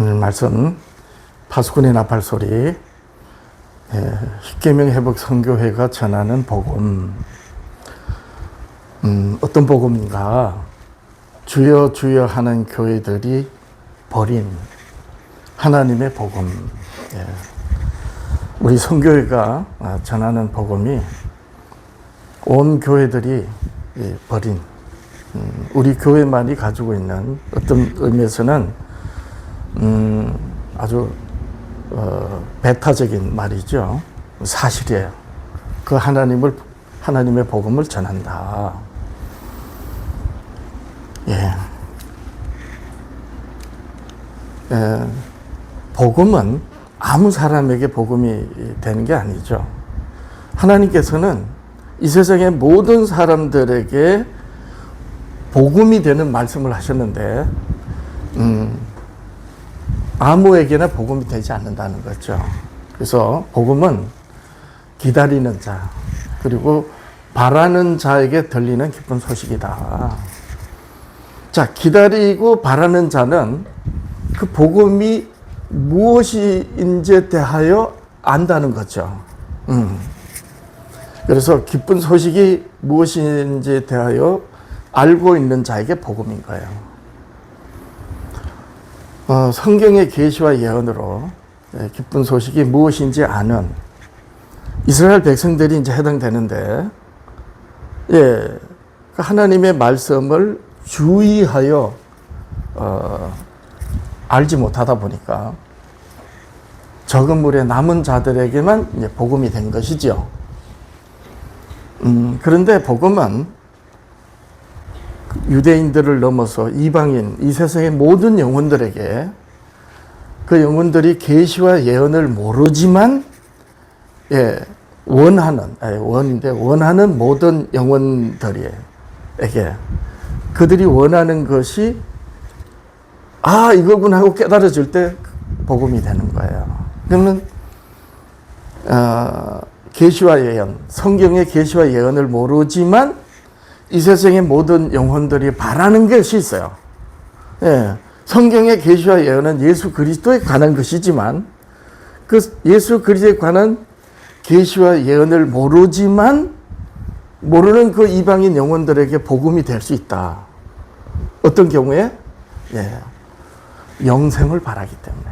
오늘 말씀 파수꾼의 나팔소리, 십계명 회복 선교회가 전하는 복음. 어떤 복음인가? 주여 주여 하는 교회들이 버린 하나님의 복음. 우리 선교회가 전하는 복음이 온 교회들이 버린, 우리 교회만이 가지고 있는 어떤 의미에서는 아주 배타적인 말이죠. 사실이에요. 그 하나님의 복음을 전한다. 복음은 아무 사람에게 복음이 되는 게 아니죠. 하나님께서는 이 세상의 모든 사람들에게 복음이 되는 말씀을 하셨는데, 아무에게나 복음이 되지 않는다는 거죠. 그래서 복음은 기다리는 자, 그리고 바라는 자에게 들리는 기쁜 소식이다. 자, 기다리고 바라는 자는 그 복음이 무엇인지에 대하여 안다는 거죠. 그래서 기쁜 소식이 무엇인지에 대하여 알고 있는 자에게 복음인 거예요. 성경의 계시와 예언으로 기쁜 소식이 무엇인지 아는 이스라엘 백성들이 이제 해당되는데, 하나님의 말씀을 주의하여 알지 못하다 보니까 적은 물에 남은 자들에게만 이제 복음이 된 것이죠. 그런데 복음은 유대인들을 넘어서 이방인, 이 세상의 모든 영혼들에게, 그 영혼들이 계시와 예언을 모르지만 원하는 모든 영혼들에게 그들이 원하는 것이 이거구나 하고 깨달아질 때 복음이 되는 거예요. 그러면 계시와 예언, 성경의 계시와 예언을 모르지만 이 세상의 모든 영혼들이 바라는 것이 있어요. 성경의 계시와 예언은 예수 그리스도에 관한 것이지만, 그 예수 그리스도에 관한 계시와 예언을 모르지만 모르는 그 이방인 영혼들에게 복음이 될 수 있다. 어떤 경우에? 영생을 바라기 때문에.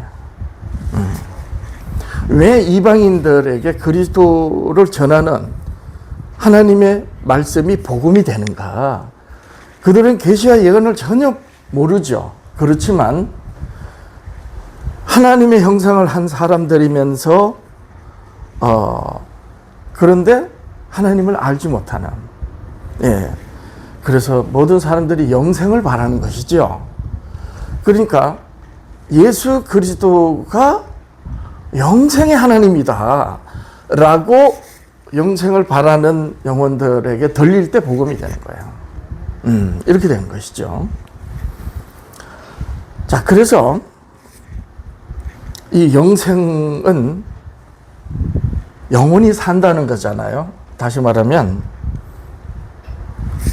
왜 이방인들에게 그리스도를 전하는 하나님의 말씀이 복음이 되는가? 그들은 계시와 예언을 전혀 모르죠. 그렇지만 하나님의 형상을 한 사람들이면서 그런데 하나님을 알지 못하는, 그래서 모든 사람들이 영생을 바라는 것이죠. 그러니까 예수 그리스도가 영생의 하나님이다 라고 영생을 바라는 영혼들에게 들릴 때 복음이 되는 거예요. 이렇게 되는 것이죠. 자, 그래서 이 영생은 영혼이 산다는 거잖아요. 다시 말하면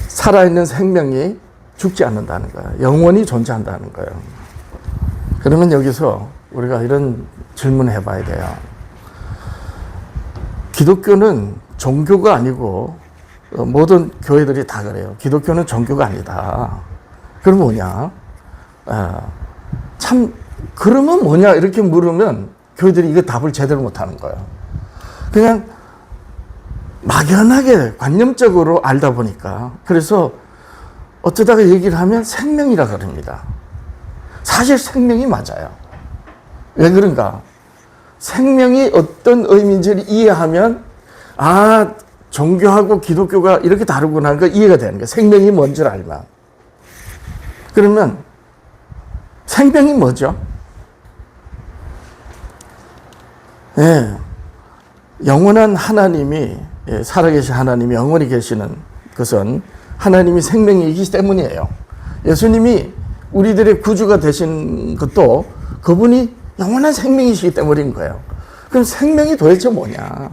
살아있는 생명이 죽지 않는다는 거예요. 영혼이 존재한다는 거예요. 그러면 여기서 우리가 이런 질문을 해봐야 돼요. 기독교는 종교가 아니고, 모든 교회들이 다 그래요. 기독교는 종교가 아니다. 그럼 뭐냐? 그러면 뭐냐? 이렇게 물으면 교회들이 이거 답을 제대로 못 하는 거예요. 그냥 막연하게 관념적으로 알다 보니까, 그래서 어쩌다가 얘기를 하면 생명이라 그럽니다. 사실 생명이 맞아요. 왜 그런가? 생명이 어떤 의미인지를 이해하면, 종교하고 기독교가 이렇게 다르구나 하는 거 이해가 되는 거예요. 생명이 뭔지를 알면. 그러면 생명이 뭐죠? 영원한 하나님이, 살아계신 하나님이 영원히 계시는 것은 하나님이 생명이기 때문이에요. 예수님이 우리들의 구주가 되신 것도 그분이 영원한 생명이시기 때문인 거예요. 그럼 생명이 도대체 뭐냐?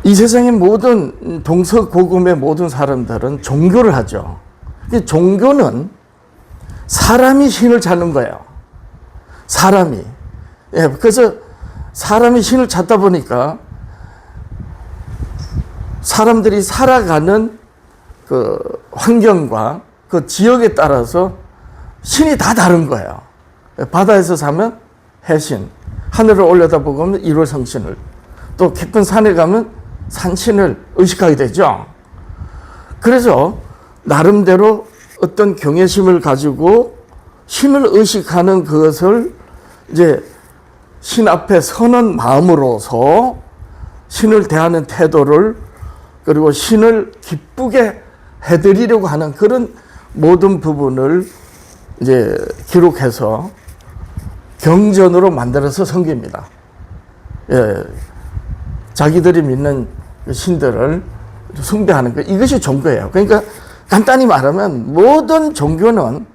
이 세상의 모든 동서고금의 모든 사람들은 종교를 하죠. 종교는 사람이 신을 찾는 거예요. 사람이. 예, 그래서 사람이 신을 찾다 보니까 사람들이 살아가는 그 환경과 그 지역에 따라서 신이 다 다른 거예요. 바다에서 사면 해신, 하늘을 올려다보면 일월성신을, 또 깊은 산에 가면 산신을 의식하게 되죠. 그래서 나름대로 어떤 경외심을 가지고 신을 의식하는 그것을 이제 신 앞에 서는 마음으로서 신을 대하는 태도를, 그리고 신을 기쁘게 해드리려고 하는 그런 모든 부분을 이제 기록해서 경전으로 만들어서 섬깁니다. 예, 자기들이 믿는 신들을 숭배하는 것, 이것이 종교예요. 그러니까 간단히 말하면 모든 종교는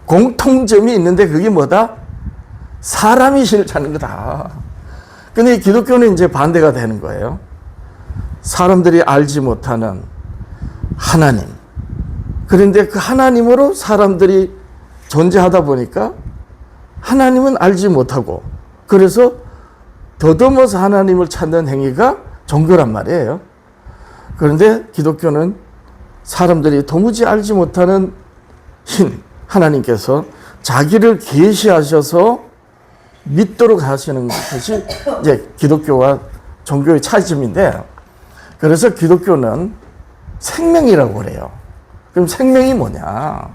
공통점이 있는데 그게 뭐다? 사람이 신을 찾는 거다. 근데 기독교는 이제 반대가 되는 거예요. 사람들이 알지 못하는 하나님. 그런데 그 하나님으로 사람들이 존재하다 보니까 하나님은 알지 못하고, 그래서 더듬어서 하나님을 찾는 행위가 종교란 말이에요. 그런데 기독교는 사람들이 도무지 알지 못하는 신, 하나님께서 자기를 계시하셔서 믿도록 하시는 것이 이제 기독교와 종교의 차이점인데, 그래서 기독교는 생명이라고 그래요. 그럼 생명이 뭐냐?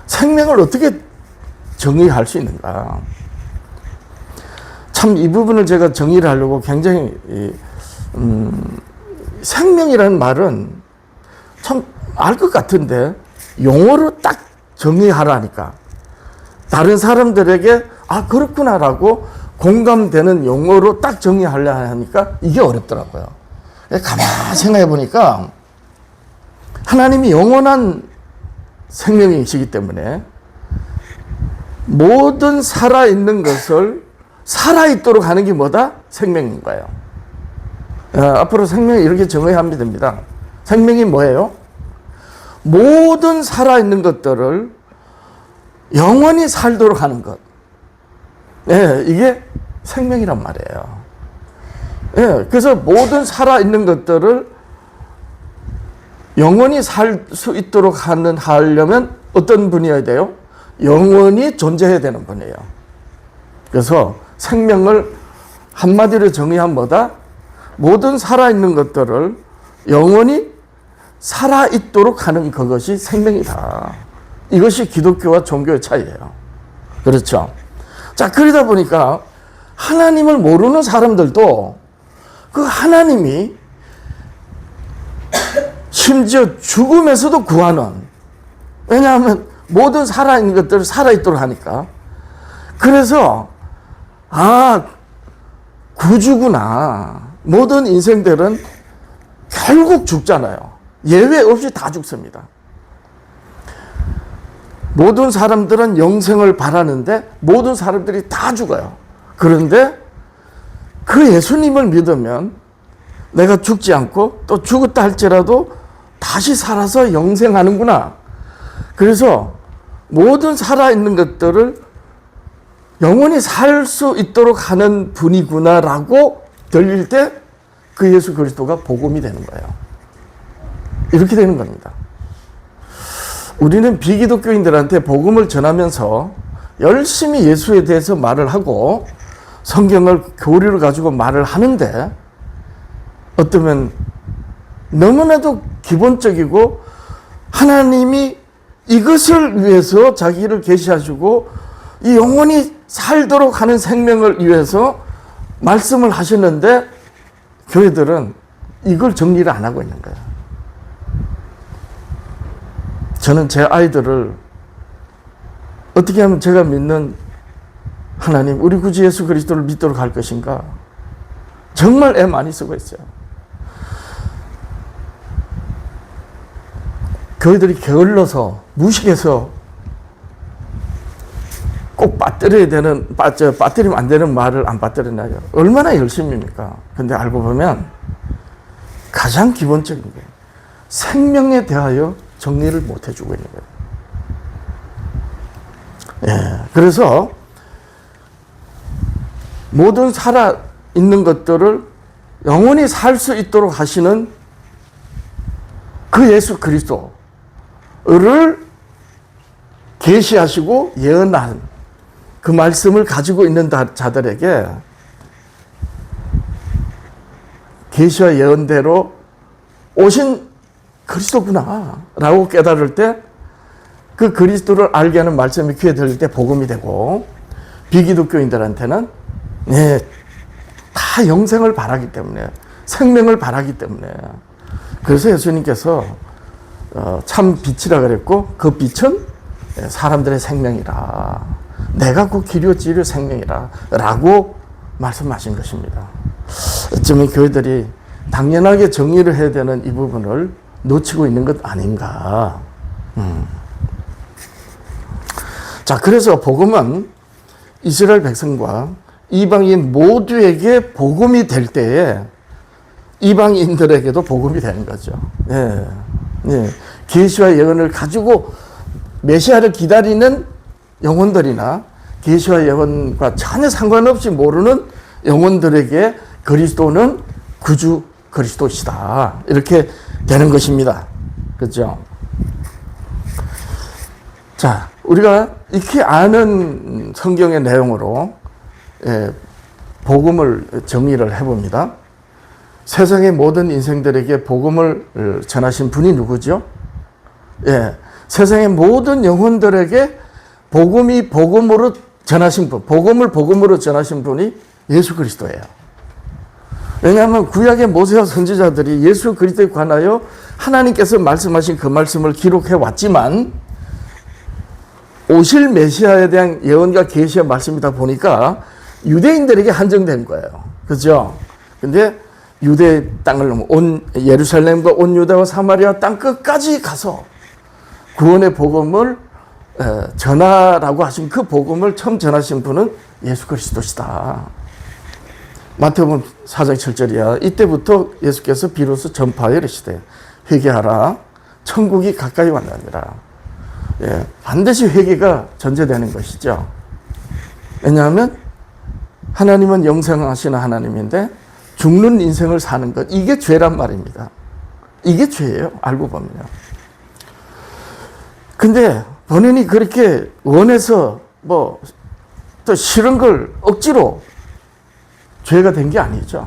생명을 어떻게 정의할 수 있는가? 참 이 부분을 제가 정의를 하려고 굉장히 생명이라는 말은 참 알 것 같은데 용어로 딱 정의하라니까 다른 사람들에게 아 그렇구나라고 공감되는 용어로 딱 정의하려 하니까 이게 어렵더라고요. 가만히 생각해 보니까 하나님이 영원한 생명이시기 때문에 모든 살아있는 것을 살아있도록 하는 게 뭐다? 생명인 거예요. 앞으로 생명이 이렇게 정의하면 됩니다. 생명이 뭐예요? 모든 살아있는 것들을 영원히 살도록 하는 것. 예, 이게 생명이란 말이에요. 예, 그래서 모든 살아있는 것들을 영원히 살 수 있도록 하려면 어떤 분이어야 돼요? 영원히 존재해야 되는 분이에요. 그래서 생명을 한마디로 정의하면 뭐다? 모든 살아있는 것들을 영원히 살아있도록 하는 그것이 생명이다. 이것이 기독교와 종교의 차이예요. 그렇죠? 자, 그러다 보니까 하나님을 모르는 사람들도 그 하나님이 심지어 죽음에서도 구하는, 왜냐하면 모든 살아있는 것들을 살아있도록 하니까. 그래서 아 구주구나. 모든 인생들은 결국 죽잖아요. 예외 없이 다 죽습니다. 모든 사람들은 영생을 바라는데 모든 사람들이 다 죽어요. 그런데 그 예수님을 믿으면 내가 죽지 않고 또 죽었다 할지라도 다시 살아서 영생하는구나. 그래서 모든 살아있는 것들을 영원히 살 수 있도록 하는 분이구나라고 들릴 때 그 예수 그리스도가 복음이 되는 거예요. 이렇게 되는 겁니다. 우리는 비기독교인들한테 복음을 전하면서 열심히 예수에 대해서 말을 하고 성경을 교리를 가지고 말을 하는데 어쩌면 너무나도 기본적이고 하나님이 이것을 위해서 자기를 계시하시고 이 영원히 살도록 하는 생명을 위해서 말씀을 하시는데 교회들은 이걸 정리를 안 하고 있는 거예요. 저는 제 아이들을 어떻게 하면 제가 믿는 하나님, 우리 구주 예수 그리스도를 믿도록 할 것인가? 정말 애 많이 쓰고 있어요. 교회들이 게을러서 무식해서 꼭 빠뜨려야 되는, 빠뜨리면 안 되는 말을 안 빠뜨리나요? 얼마나 열심입니까? 근데 알고 보면 가장 기본적인 게 생명에 대하여 정리를 못 해주고 있는 거예요. 그래서 모든 살아 있는 것들을 영원히 살 수 있도록 하시는 그 예수 그리스도를 계시하시고 예언한 그 말씀을 가지고 있는 자들에게 계시와 예언대로 오신 그리스도구나 라고 깨달을 때 그 그리스도를 알게 하는 말씀이 귀에 들릴 때 복음이 되고, 비기독교인들한테는 다 영생을 바라기 때문에, 생명을 바라기 때문에, 그래서 예수님께서 참 빛이라 그랬고 그 빛은 사람들의 생명이라, 내가 그 길이요 진리요 생명이라 라고 말씀하신 것입니다. 어쩌면 교회들이 당연하게 정리를 해야 되는 이 부분을 놓치고 있는 것 아닌가. 자, 그래서 복음은 이스라엘 백성과 이방인 모두에게 복음이 될 때에 이방인들에게도 복음이 되는 거죠. 계시와 예언을 가지고 메시아를 기다리는 영혼들이나 계시와 예언과 전혀 상관없이 모르는 영혼들에게 그리스도는 구주 그리스도시다, 이렇게 되는 것입니다. 그렇죠? 자, 우리가 익히 아는 성경의 내용으로 복음을 정리를 해봅니다. 세상의 모든 인생들에게 복음을 전하신 분이 누구죠? 세상의 모든 영혼들에게 복음으로 전하신 분, 복음을 복음으로 전하신 분이 예수 그리스도예요. 왜냐하면 구약의 모세와 선지자들이 예수 그리스도에 관하여 하나님께서 말씀하신 그 말씀을 기록해 왔지만, 오실 메시아에 대한 예언과 계시의 말씀이다 보니까 유대인들에게 한정된 거예요. 그렇죠? 근데 유대 땅을 예루살렘과 온 유다와 사마리아 땅 끝까지 가서 구원의 복음을 전하라고 하신 그 복음을 처음 전하신 분은 예수 그리스도시다. 마태복음 4장 7절이야. 이때부터 예수께서 비로소 전파하여 이르시되 회개하라, 천국이 가까이 왔느니라. 반드시 회개가 전제되는 것이죠. 왜냐하면 하나님은 영생하시는 하나님인데 죽는 인생을 사는 것, 이게 죄란 말입니다. 이게 죄예요, 알고 보면요. 근데 본인이 그렇게 원해서 또 싫은 걸 억지로 죄가 된 게 아니죠.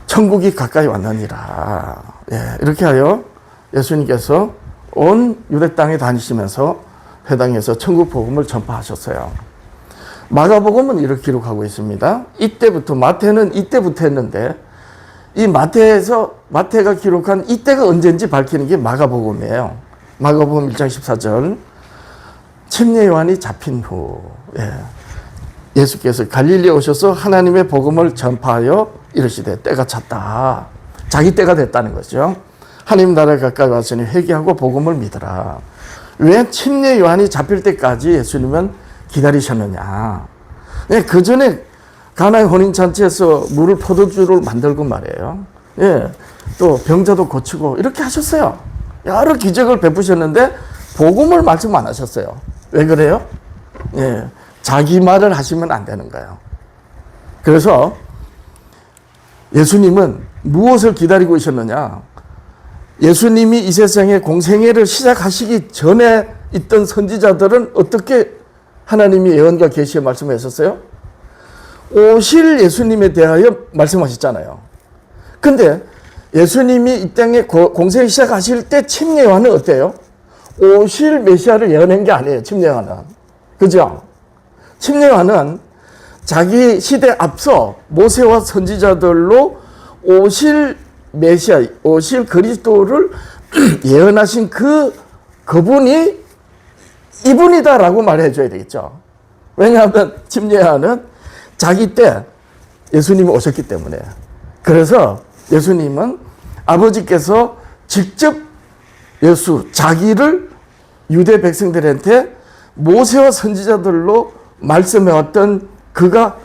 천국이 가까이 왔느니라. 이렇게 하여 예수님께서 온 유대 땅에 다니시면서 회당에서 천국 복음을 전파하셨어요. 마가복음은 이렇게 기록하고 있습니다. 이때부터, 마태는 이때부터 했는데, 이 마태가 기록한 이때가 언제인지 밝히는 게 마가복음이에요. 마가복음 1장 14절. 침례 요한이 잡힌 후, 예수께서 갈릴리에 오셔서 하나님의 복음을 전파하여 이르시되 때가 찼다. 자기 때가 됐다는 거죠. 하나님 나라에 가까이 왔으니 회개하고 복음을 믿으라. 왜 침례 요한이 잡힐 때까지 예수님은 기다리셨느냐. 그 전에 가나의 혼인잔치에서 물을 포도주로 만들고 말이에요. 또 병자도 고치고 이렇게 하셨어요. 여러 기적을 베푸셨는데 복음을 말씀 안 하셨어요. 왜 그래요? 자기 말을 하시면 안 되는 거예요. 그래서 예수님은 무엇을 기다리고 있었느냐? 예수님이 이 세상에 공생애를 시작하시기 전에 있던 선지자들은 어떻게 하나님이 예언과 계시의 말씀을 했었어요? 오실 예수님에 대하여 말씀하셨잖아요. 근데 예수님이 이 땅에 공생을 시작하실 때 침례 요한은 어때요? 오실 메시아를 예언한 게 아니에요. 침례 요한은. 그죠? 침례 요한은 자기 시대 앞서 모세와 선지자들로 오실 메시아, 오실 그리스도를 예언하신 그분이 이분이다라고 말해줘야 되겠죠. 왜냐하면 침례 요한은 자기 때 예수님이 오셨기 때문에. 그래서 예수님은 아버지께서 직접 자기를 유대 백성들한테 모세와 선지자들로 말씀해왔던 그가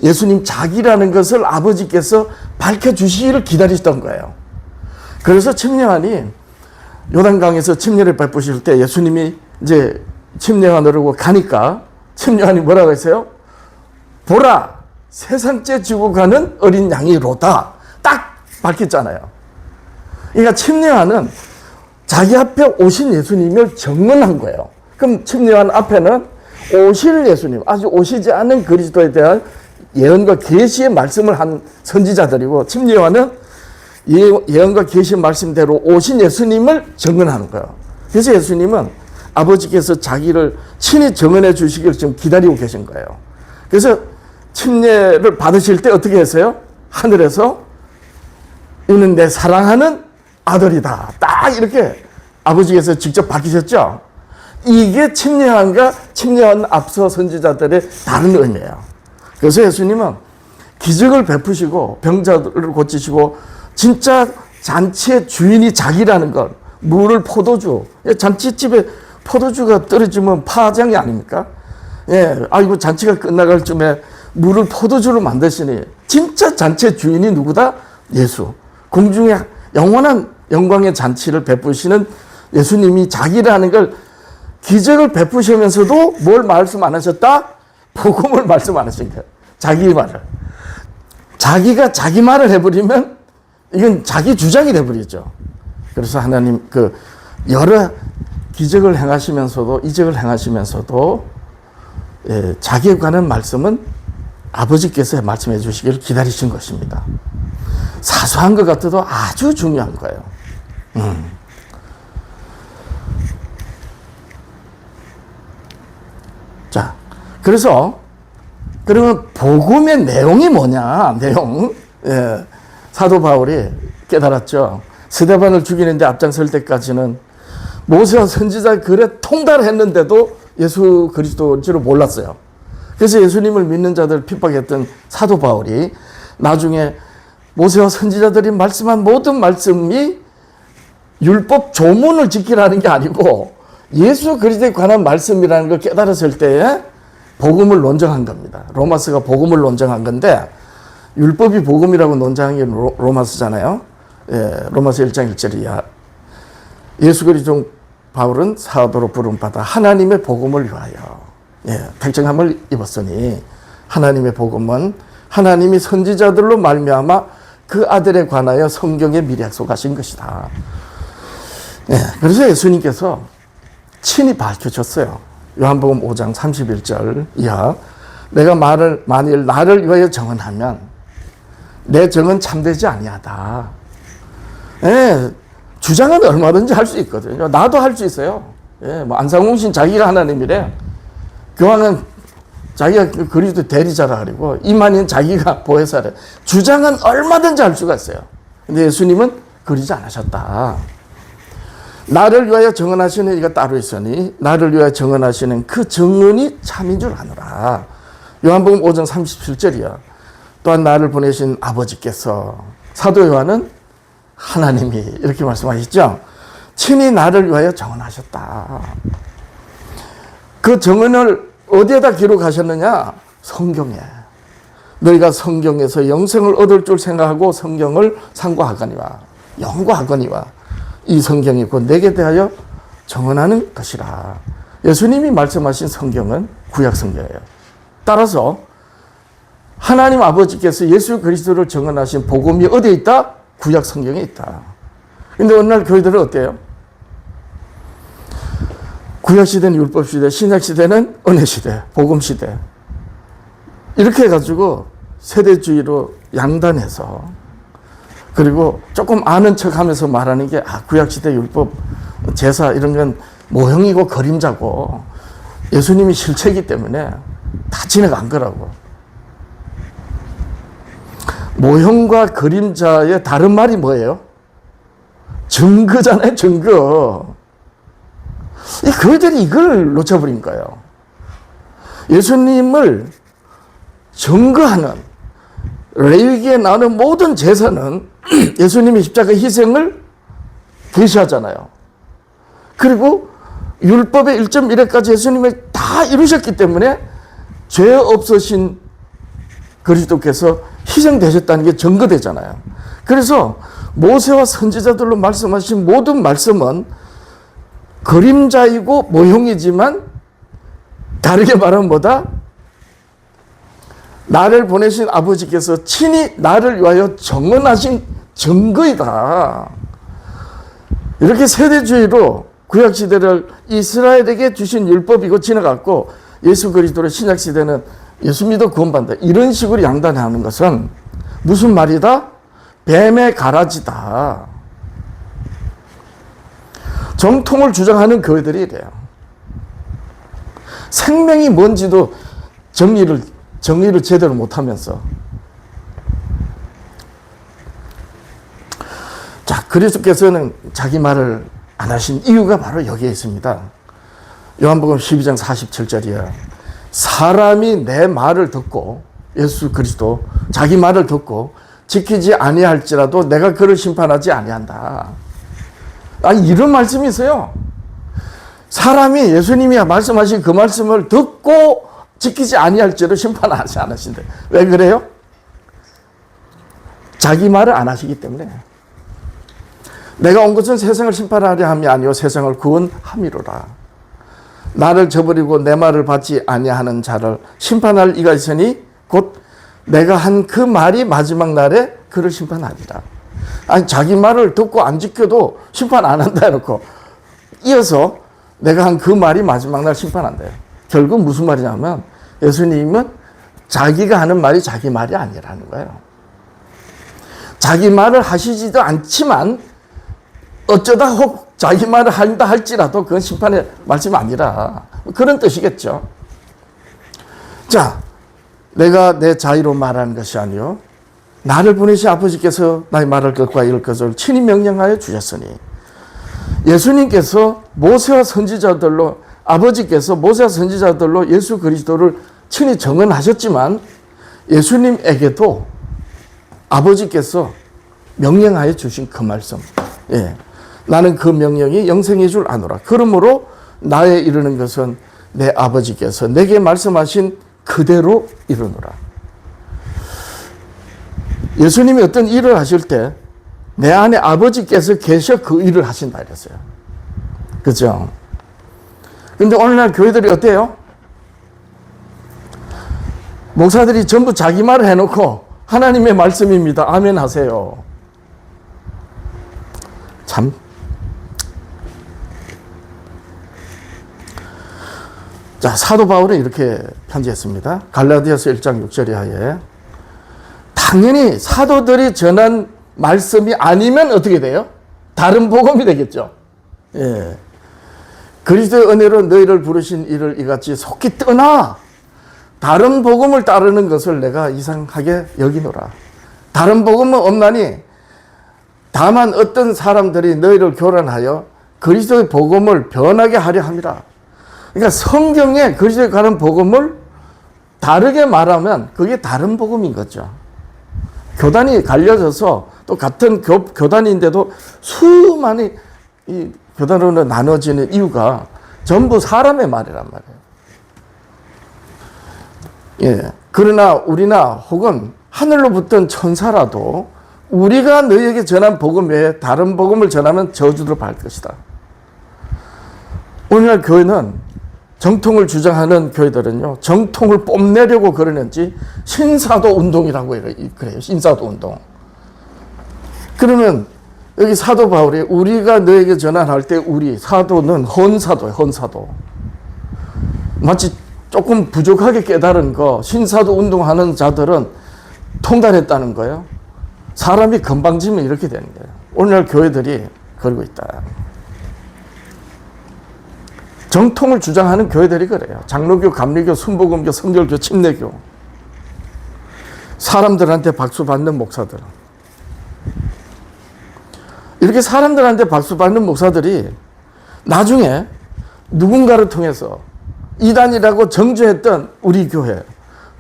예수님 자기라는 것을 아버지께서 밝혀주시기를 기다리셨던 거예요. 그래서 침례 요한이 요단강에서 침례를 베푸실 때 예수님이 이제 침례하느라고 가니까 침례관이 뭐라고 했어요? 보라, 세상째 지고 가는 어린 양이로다. 딱 밝혔잖아요. 그러니까 침례관은 자기 앞에 오신 예수님을 증언한 거예요. 그럼 침례관 앞에는 오실 예수님, 아직 오시지 않은 그리스도에 대한 예언과 계시의 말씀을 한 선지자들이고, 침례관은 예언과 계시의 말씀대로 오신 예수님을 증언하는 거예요. 그래서 예수님은 아버지께서 자기를 친히 증언해 주시기를 지금 기다리고 계신 거예요. 그래서 침례를 받으실 때 어떻게 했어요? 하늘에서 이는 내 사랑하는 아들이다. 딱 이렇게 아버지께서 직접 밝히셨죠. 이게 침례한과 침례한 앞서 선지자들의 다른 의미예요. 그래서 예수님은 기적을 베푸시고 병자들을 고치시고 진짜 잔치의 주인이 자기라는 걸, 물을 포도주, 잔치집에 포도주가 떨어지면 파장이 아닙니까? 예, 아이고 잔치가 끝나갈 쯤에 물을 포도주로 만드시니 진짜 잔치의 주인이 누구다? 예수. 공중에 영원한 영광의 잔치를 베푸시는 예수님이 자기라는 걸 기적을 베푸시면서도 뭘 말씀 안 하셨다? 복음을 말씀 안 하신 거예요. 자기 말을. 자기가 자기 말을 해버리면 이건 자기 주장이 돼버리죠. 그래서 하나님 여러 기적을 행하시면서도 이적을 행하시면서도 자기에 관한 말씀은 아버지께서 말씀해 주시기를 기다리신 것입니다. 사소한 것 같아도 아주 중요한 거예요. 자, 그래서 그러면 복음의 내용이 뭐냐? 내용. 사도 바울이 깨달았죠. 스데반을 죽이는데 앞장설 때까지는 모세와 선지자 글에 통달했는데도 예수 그리스도인 줄 몰랐어요. 그래서 예수님을 믿는 자들 핍박했던 사도 바울이 나중에 모세와 선지자들이 말씀한 모든 말씀이 율법 조문을 지키라는 게 아니고 예수 그리스도에 관한 말씀이라는 걸 깨달았을 때에 복음을 논증한 겁니다. 로마서가 복음을 논증한 건데 율법이 복음이라고 논증한 게 로마서잖아요. 로마서 1장 1절이야. 예수 그리스도 바울은 사도로 부름받아 하나님의 복음을 위하여 택정함을 입었으니 하나님의 복음은 하나님이 선지자들로 말미암아 그 아들에 관하여 성경에 미리 약속하신 것이다. 그래서 예수님께서 친히 밝혀줬어요. 요한복음 5장 31절 이하 내가 만일 나를 위하여 정언하면 내 정은 참되지 아니하다. 주장은 얼마든지 할 수 있거든요. 나도 할 수 있어요. 뭐 안상홍 신 자기가 하나님이래. 교황은 자기가 그리스도 대리자라 그러고 이만희는 자기가 보혜사래. 주장은 얼마든지 할 수가 있어요. 근데 예수님은 그러지 않으셨다. 나를 위하여 정언하시는 이가 따로 있으니 나를 위하여 정언하시는 그 정언이 참인 줄 아노라. 요한복음 5장 37절이야. 또한 나를 보내신 아버지께서, 사도 요한은 하나님이 이렇게 말씀하셨죠. 친히 나를 위하여 정언하셨다. 그 정언을 어디에다 기록하셨느냐? 성경에. 너희가 성경에서 영생을 얻을 줄 생각하고 성경을 상고하거니와 연구하거니와 이 성경이 곧 내게 대하여 정언하는 것이라. 예수님이 말씀하신 성경은 구약 성경이에요. 따라서 하나님 아버지께서 예수 그리스도를 정언하신 복음이 어디에 있다? 구약 성경에 있다. 근데 오늘날 교회들은 어때요? 구약 시대는 율법 시대, 신약 시대는 은혜 시대, 복음 시대. 이렇게 해가지고 세대주의로 양단해서 그리고 조금 아는 척 하면서 말하는 게 구약 시대 율법, 제사 이런 건 모형이고 그림자고 예수님이 실체이기 때문에 다 지나간 거라고. 모형과 그림자의 다른 말이 뭐예요? 증거잖아요, 증거. 그들이 이걸 놓쳐버린 거예요. 예수님을 증거하는 레위기에 나오는 모든 제사는 예수님이 십자가 희생을 계시하잖아요. 그리고 율법의 1.1회까지 예수님이 다 이루셨기 때문에 죄 없으신 그리스도께서 희생되셨다는 게 증거되잖아요. 그래서 모세와 선지자들로 말씀하신 모든 말씀은 그림자이고 모형이지만 다르게 말하면 뭐다? 나를 보내신 아버지께서 친히 나를 위하여 정언하신 증거이다. 이렇게 세대주의로 구약시대를 이스라엘에게 주신 율법이고 지나갔고 예수 그리스도의 신약시대는 예수 믿어 구원받는다. 이런 식으로 양단하는 것은 무슨 말이다? 뱀의 가라지다. 정통을 주장하는 교회들이 이래요. 생명이 뭔지도 정리를 제대로 못하면서. 자, 그리스도께서는 자기 말을 안 하신 이유가 바로 여기에 있습니다. 요한복음 12장 47절이야. 사람이 내 말을 듣고, 예수 그리스도 자기 말을 듣고 지키지 아니할지라도 내가 그를 심판하지 아니한다. 아니, 이런 말씀이 있어요. 사람이 예수님이 말씀하신 그 말씀을 듣고 지키지 아니할지라도 심판하지 않으신대. 왜 그래요? 자기 말을 안 하시기 때문에. 내가 온 것은 세상을 심판하려 함이 아니요 세상을 구원함이로라. 나를 저버리고 내 말을 받지 아니하는 자를 심판할 이가 있으니 곧 내가 한 그 말이 마지막 날에 그를 심판하리라. 아니, 자기 말을 듣고 안 지켜도 심판 안 한다 해놓고 이어서 내가 한 그 말이 마지막 날 심판한대요. 결국 무슨 말이냐면 예수님은 자기가 하는 말이 자기 말이 아니라는 거예요. 자기 말을 하시지도 않지만 어쩌다 혹 자기 말을 한다 할지라도 그건 심판의 말씀이 아니라 그런 뜻이겠죠. 자, 내가 내 자유로 말하는 것이 아니요 나를 보내신 아버지께서 나의 말을 듣고 이을 것을 친히 명령하여 주셨으니 예수님께서 모세와 선지자들로 아버지께서 모세와 선지자들로 예수 그리스도를 친히 정언하셨지만 예수님에게도 아버지께서 명령하여 주신 그 말씀, 나는 그 명령이 영생의 줄 아노라. 그러므로 나에 이르는 것은 내 아버지께서 내게 말씀하신 그대로 이르노라. 예수님이 어떤 일을 하실 때 내 안에 아버지께서 계셔 그 일을 하신다 이랬어요. 그죠? 근데 오늘날 교회들이 어때요? 목사들이 전부 자기 말을 해놓고 하나님의 말씀입니다. 아멘 하세요. 참. 자, 사도 바울은 이렇게 편지했습니다. 갈라디아서 1장 6절 이하에 당연히 사도들이 전한 말씀이 아니면 어떻게 돼요? 다른 복음이 되겠죠. 예. 그리스도의 은혜로 너희를 부르신 이를 이같이 속히 떠나 다른 복음을 따르는 것을 내가 이상하게 여기노라. 다른 복음은 없나니 다만 어떤 사람들이 너희를 교란하여 그리스도의 복음을 변하게 하려 함이라. 그러니까 성경에 그리스도에 관한 복음을 다르게 말하면 그게 다른 복음인 거죠. 교단이 갈려져서 또 같은 교단인데도 수많이 이 교단으로 나눠지는 이유가 전부 사람의 말이란 말이에요. 예. 그러나 우리나 혹은 하늘로부터 천사라도 우리가 너희에게 전한 복음 외에 다른 복음을 전하면 저주를 받을 것이다. 오늘날 교회는 정통을 주장하는 교회들은요, 정통을 뽐내려고 그러는지 신사도 운동이라고 그래요. 신사도 운동. 그러면 여기 사도 바울이 우리가 너에게 전환할 때 우리 사도는 헌사도예요. 헌사도. 마치 조금 부족하게 깨달은 거 신사도 운동하는 자들은 통달했다는 거예요. 사람이 건방지면 이렇게 되는 거예요. 오늘날 교회들이 그러고 있다. 정통을 주장하는 교회들이 그래요. 장로교, 감리교, 순복음교, 성결교, 침례교. 사람들한테 박수 받는 목사들. 이렇게 사람들한테 박수 받는 목사들이 나중에 누군가를 통해서 이단이라고 정죄했던 우리 교회,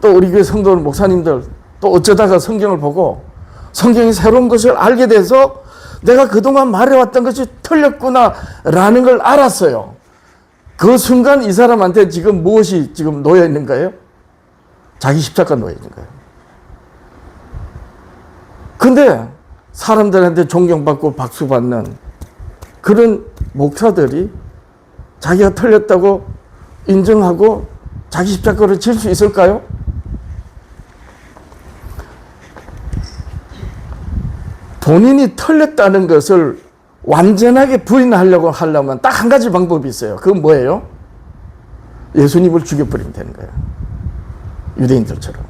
또 우리 교회 성도 목사님들, 또 어쩌다가 성경을 보고 성경이 새로운 것을 알게 돼서 내가 그동안 말해왔던 것이 틀렸구나라는 걸 알았어요. 그 순간 이 사람한테 지금 무엇이 지금 놓여 있는 거예요? 자기 십자가 놓여 있는 거예요. 근데 사람들한테 존경받고 박수받는 그런 목사들이 자기가 틀렸다고 인정하고 자기 십자가를 질 수 있을까요? 본인이 틀렸다는 것을 완전하게 하려면 딱 한 가지 방법이 있어요. 그건 뭐예요? 예수님을 죽여버리면 되는 거예요. 유대인들처럼.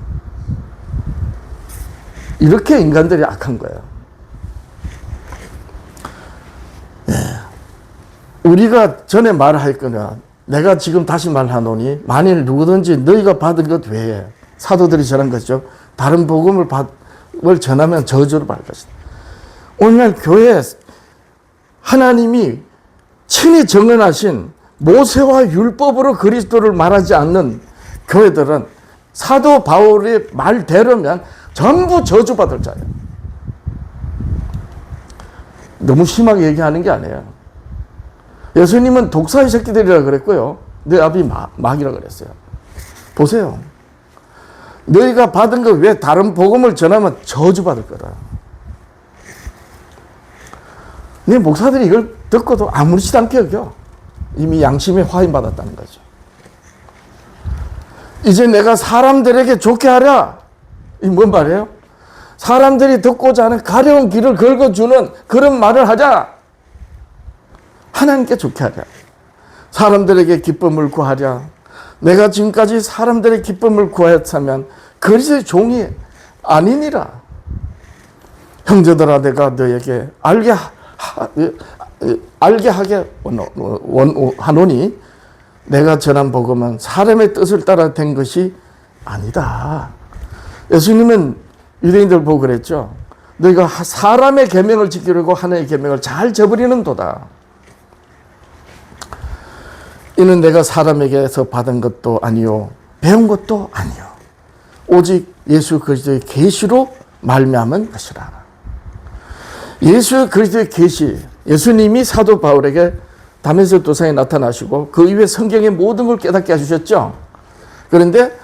이렇게 인간들이 악한 거예요. 우리가 전에 말할 거냐, 내가 지금 다시 말하노니 만일 누구든지 너희가 받은 것 외에, 사도들이 전한 것이죠. 다른 복음을 전하면 저주를 받을 것이다. 오늘날 교회에 하나님이 친히 정언하신 모세와 율법으로 그리스도를 말하지 않는 교회들은 사도 바울의 말대로면 전부 저주받을 자예요. 너무 심하게 얘기하는 게 아니에요. 예수님은 독사의 새끼들이라 그랬고요. 내 아비 마귀라 그랬어요. 보세요. 너희가 받은 것 외에 다른 복음을 전하면 저주받을 거다. 네 목사들이 이걸 듣고도 아무렇지도 않게 여겨. 이미 양심에 화인받았다는 거죠. 이제 내가 사람들에게 좋게 하랴. 이 뭔 말이에요? 사람들이 듣고자 하는 가려운 길을 긁어주는 그런 말을 하자. 하나님께 좋게 하랴. 사람들에게 기쁨을 구하랴. 내가 지금까지 사람들의 기쁨을 구하였다면 그리스도의 종이 아니니라. 형제들아, 내가 너에게 알게 하게 하노니 내가 전한 복음은 사람의 뜻을 따라 된 것이 아니다. 예수님은 유대인들 보고 그랬죠. 너희가 사람의 계명을 지키려고 하나님의 계명을 잘 저버리는도다. 이는 내가 사람에게서 받은 것도 아니요 배운 것도 아니요 오직 예수 그리스도의 계시로 말미암은 것이라. 예수 그리스도의 계시, 예수님이 사도 바울에게 다메섹 도상에 나타나시고 그 이후에 성경의 모든 걸 깨닫게 해주셨죠. 그런데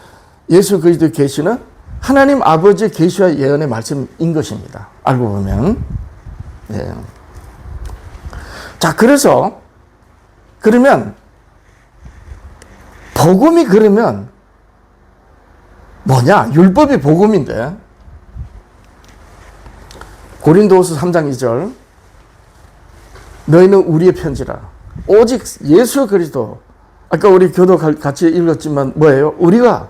예수 그리스도의 계시는 하나님 아버지의 계시와 예언의 말씀인 것입니다. 알고 보면. 네. 자, 그러면 복음이 그러면 뭐냐? 율법이 복음인데 고린도후서 3장 2절 너희는 우리의 편지라 오직 예수 그리스도. 아까 우리 교도 같이 읽었지만 뭐예요? 우리가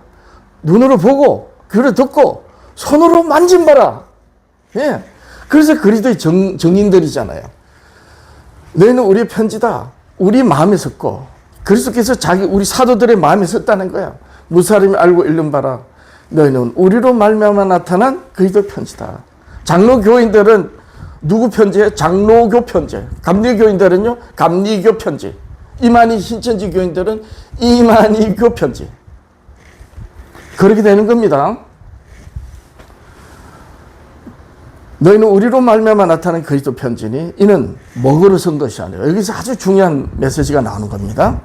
눈으로 보고 귀로 듣고 손으로 만진 바라. 예. 그래서 그리스도의 정인들이잖아요. 너희는 우리의 편지다. 우리 마음에 섰고 그리스도께서 우리 사도들의 마음에 섰다는 거야. 무사람이 알고 읽는 바라. 너희는 우리로 말미암아 나타난 그리스도의 편지다. 장로교인들은 누구 편지예요? 장로교 편지. 감리교인들은요? 감리교 편지. 이만희 신천지 교인들은 이만희교 편지. 그렇게 되는 겁니다. 너희는 우리로 말미암아 나타난 그리스도 편지니 이는 먹으러 선 것이 아니라. 여기서 아주 중요한 메시지가 나오는 겁니다.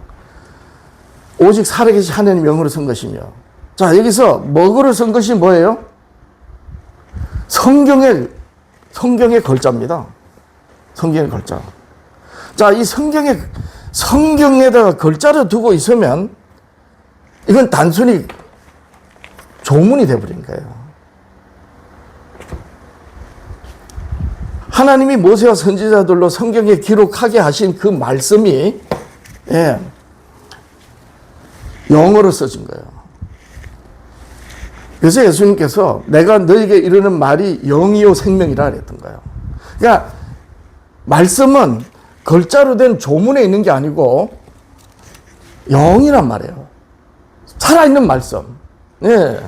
오직 살아계신 하나님 영으로 선 것이며. 자, 여기서 먹으러 선 것이 뭐예요? 성경의 걸자입니다. 성경의 걸자. 자, 이 성경에다가 걸자를 두고 있으면 이건 단순히 조문이 되어버린 거예요. 하나님이 모세와 선지자들로 성경에 기록하게 하신 그 말씀이 영어로 써진 거예요. 그래서 예수님께서 내가 너에게 이르는 말이 영이요 생명이라 그랬던 거예요. 그러니까 말씀은 글자로 된 조문에 있는 게 아니고 영이란 말이에요. 살아있는 말씀. 예.